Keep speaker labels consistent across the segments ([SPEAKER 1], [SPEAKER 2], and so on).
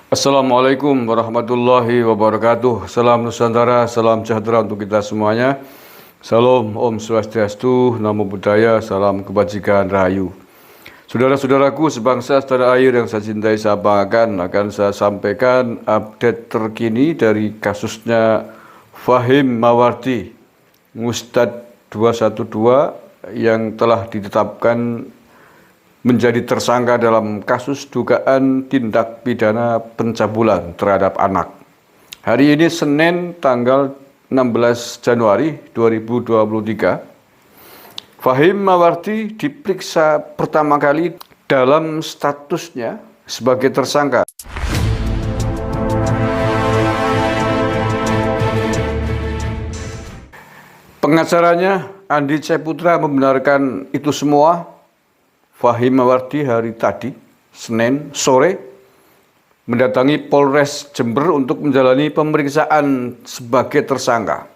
[SPEAKER 1] Assalamualaikum warahmatullahi wabarakatuh. Salam Nusantara, salam sejahtera untuk kita semuanya. Salam Om Swastiastu, Namo Buddhaya, salam kebajikan rahayu. Saudara-saudaraku sebangsa setanah air yang saya cintai, saya banggakan, akan saya sampaikan update terkini dari kasusnya Fahim Mawardi, Ustadz 212 yang telah ditetapkan menjadi tersangka dalam kasus dugaan tindak pidana pencabulan terhadap anak. Hari ini Senin tanggal 16 Januari 2023, Fahim Mawardi diperiksa pertama kali dalam statusnya sebagai tersangka. Pengacaranya Andi C. Putra membenarkan itu semua. Fahim Mawardi hari tadi, Senin sore, mendatangi Polres Jember untuk menjalani pemeriksaan sebagai tersangka.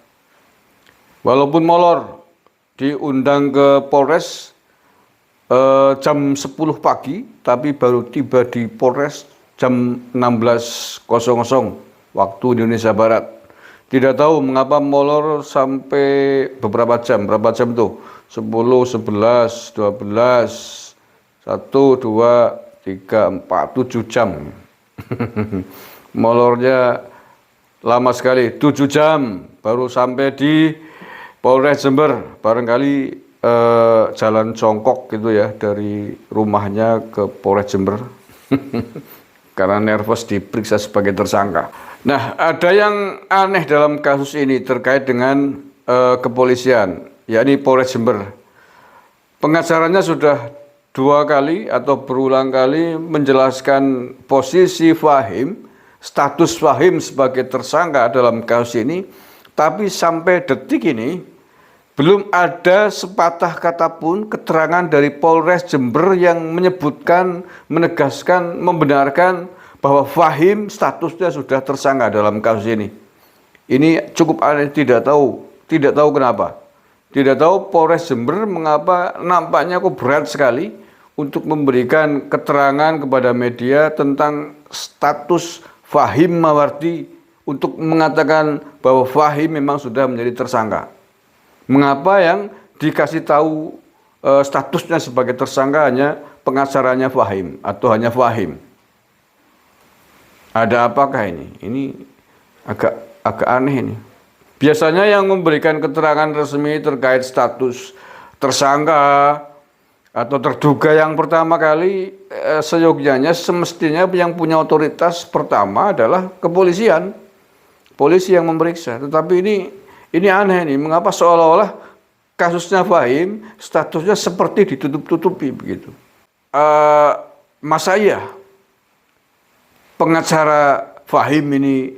[SPEAKER 1] Walaupun molor diundang ke Polres jam 10 pagi, tapi baru tiba di Polres jam 16.00 waktu Indonesia Barat. Tidak tahu mengapa molor sampai beberapa jam. Berapa jam tuh? 10, 11, 12, 1, 2, 3, 4, 7 jam. Molornya lama sekali, 7 jam baru sampai di Polres Jember. Barangkali jalan jongkok gitu ya, dari rumahnya ke Polres Jember. Karena nervous diperiksa sebagai tersangka. Nah, ada yang aneh dalam kasus ini terkait dengan kepolisian, yakni Polres Jember. Pengacaranya sudah 2 kali atau berulang kali menjelaskan posisi Fahim, status Fahim sebagai tersangka dalam kasus ini, tapi sampai detik ini belum ada sepatah kata pun keterangan dari Polres Jember yang menyebutkan, menegaskan, membenarkan bahwa Fahim statusnya sudah tersangka dalam kasus ini. Ini cukup aneh, tidak tahu kenapa. Tidak tahu Polres Jember mengapa nampaknya kok berat sekali untuk memberikan keterangan kepada media tentang status Fahim Mawardi, untuk mengatakan bahwa Fahim memang sudah menjadi tersangka. Mengapa yang dikasih tahu statusnya sebagai tersangka hanya pengacaranya Fahim atau hanya Fahim? Ada apakah ini? Ini agak aneh ini. Biasanya yang memberikan keterangan resmi terkait status tersangka atau terduga yang pertama kali, seyogyanya semestinya yang punya otoritas pertama adalah kepolisian. Polisi yang memeriksa. Tetapi ini aneh nih, mengapa seolah-olah kasusnya Fahim statusnya seperti ditutup-tutupi begitu. Masa iya pengacara Fahim ini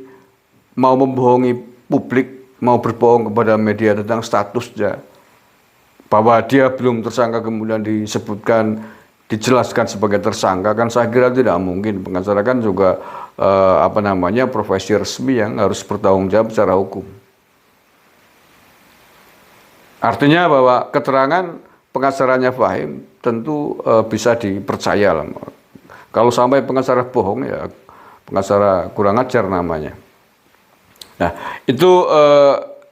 [SPEAKER 1] mau membohongi publik, mau berbohong kepada media tentang statusnya, bahwa dia belum tersangka kemudian disebutkan, dijelaskan sebagai tersangka? Kan saya kira tidak mungkin. Pengacara kan juga profesi resmi yang harus bertanggung jawab secara hukum. Artinya bahwa keterangan pengacaranya Fahim tentu bisa dipercaya lah. Kalau sampai pengacara bohong, ya pengacara kurang ajar namanya. Nah, itu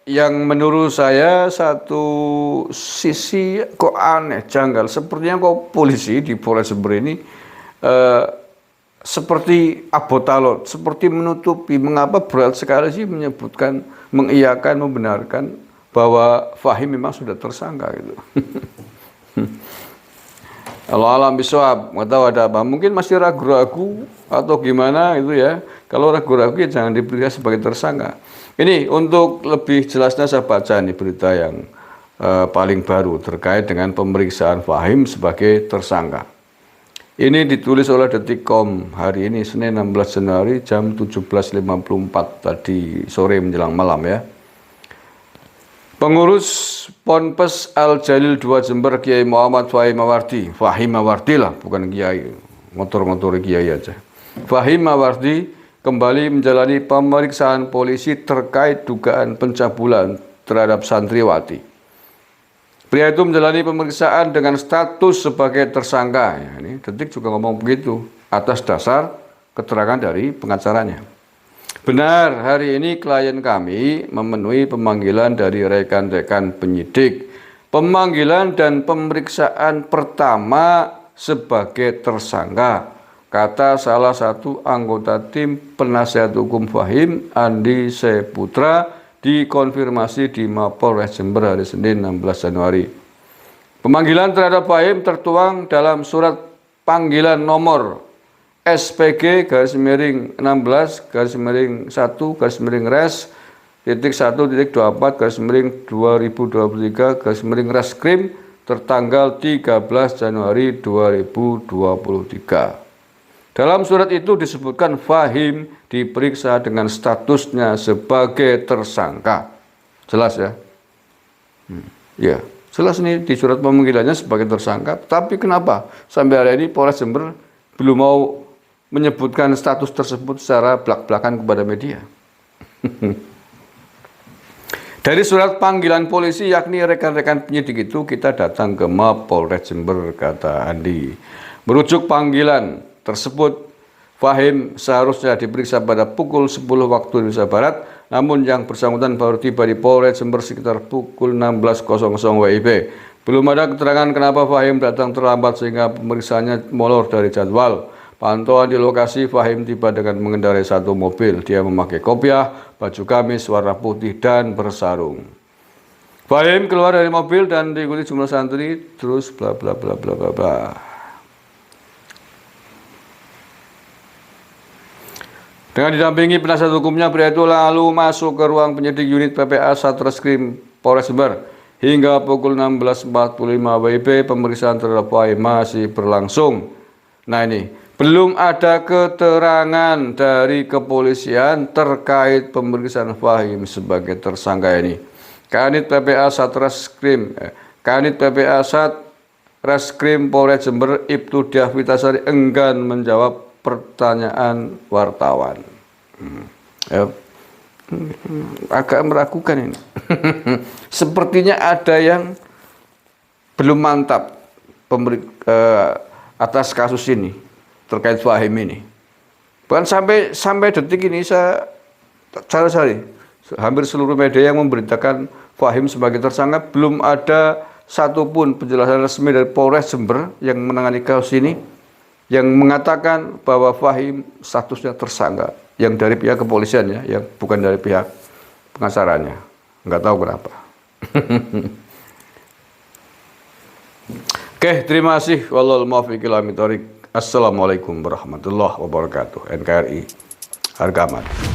[SPEAKER 1] yang menurut saya satu sisi kok aneh, janggal. Sepertinya kok polisi di Polres Jember ini seperti abotalot, seperti menutupi. Mengapa berat sekali sih menyebutkan, mengiyakan, membenarkan bahwa Fahim memang sudah tersangka gitu. Kalau alam bisawab, nggak tahu ada apa. Mungkin masih ragu-ragu atau gimana gitu ya. Kalau ragu-ragu ya jangan diperiksa sebagai tersangka. Ini untuk lebih jelasnya saya baca nih berita yang paling baru terkait dengan pemeriksaan Fahim sebagai tersangka. Ini ditulis oleh Detikcom hari ini Senin 16 Januari jam 17.54 tadi sore menjelang malam ya. Pengurus Ponpes Al Jalil 2 Jember Kiai Muhammad Fahim Mawardi, Fahim Mawardi lah, bukan Kiai, motor-motor Kiai aja. Fahim Mawardi kembali menjalani pemeriksaan polisi terkait dugaan pencabulan terhadap santriwati. Pria itu menjalani pemeriksaan dengan status sebagai tersangka. Ya, ini Detik juga ngomong begitu atas dasar keterangan dari pengacaranya. Benar, hari ini klien kami memenuhi pemanggilan dari rekan-rekan penyidik. Pemanggilan dan pemeriksaan pertama sebagai tersangka, kata salah satu anggota tim penasihat hukum Fahim, Andi Seputra, dikonfirmasi di Mapolres Jember hari Senin 16 Januari. Pemanggilan terhadap Fahim tertuang dalam surat panggilan nomor SPG /16 /1 /res titik 1.24 /2023 Reskrim tertanggal 13 Januari 2023. Dalam surat itu disebutkan Fahim diperiksa dengan statusnya sebagai tersangka. Jelas ya? Ya, jelas nih di surat pemanggilannya sebagai tersangka. Tapi kenapa sampai hari ini Polres Jember belum mau menyebutkan status tersebut secara belak-belakan kepada media? Dari surat panggilan polisi yakni rekan-rekan penyidik itu kita datang ke Mapolres Jember, kata Andi. Merujuk panggilan tersebut, Fahim seharusnya diperiksa pada pukul 10 waktu Indonesia Barat, namun yang bersangkutan baru tiba di Polres Jember sekitar pukul 16.00 WIB. Belum ada keterangan kenapa Fahim datang terlambat sehingga pemeriksaannya molor dari jadwal. Pantauan di lokasi, Fahim tiba dengan mengendarai satu mobil. Dia memakai kopiah, baju gamis warna putih dan bersarung. Fahim keluar dari mobil dan diikuti jumlah santri, terus bla bla bla bla bla bla. Dengan didampingi penasihat hukumnya, pria itu lalu masuk ke ruang penyidik unit PPA Satreskrim Polres Jember. Hingga pukul 16.45 WIB, pemeriksaan terhadap Fahim masih berlangsung. Nah ini, belum ada keterangan dari kepolisian terkait pemeriksaan Fahim sebagai tersangka ini. Kanit PPA Satreskrim Polres Jember, Ibtu Diah Vitasari enggan menjawab pertanyaan wartawan. Agak meragukan ini. Sepertinya ada yang belum mantap atas kasus ini terkait Fahim ini. Bahkan sampai detik ini saya cari hampir seluruh media yang memberitakan Fahim sebagai tersangka, belum ada satupun penjelasan resmi dari Polres Jember yang menangani kasus ini yang mengatakan bahwa Fahim statusnya tersangka, yang dari pihak kepolisian ya, yang bukan dari pihak pengacaranya. Nggak tahu kenapa. Oke, terima kasih. Wallahul muwaffiq ila aqwamit thoriq. Assalamualaikum warahmatullahi wabarakatuh. NKRI harga mati.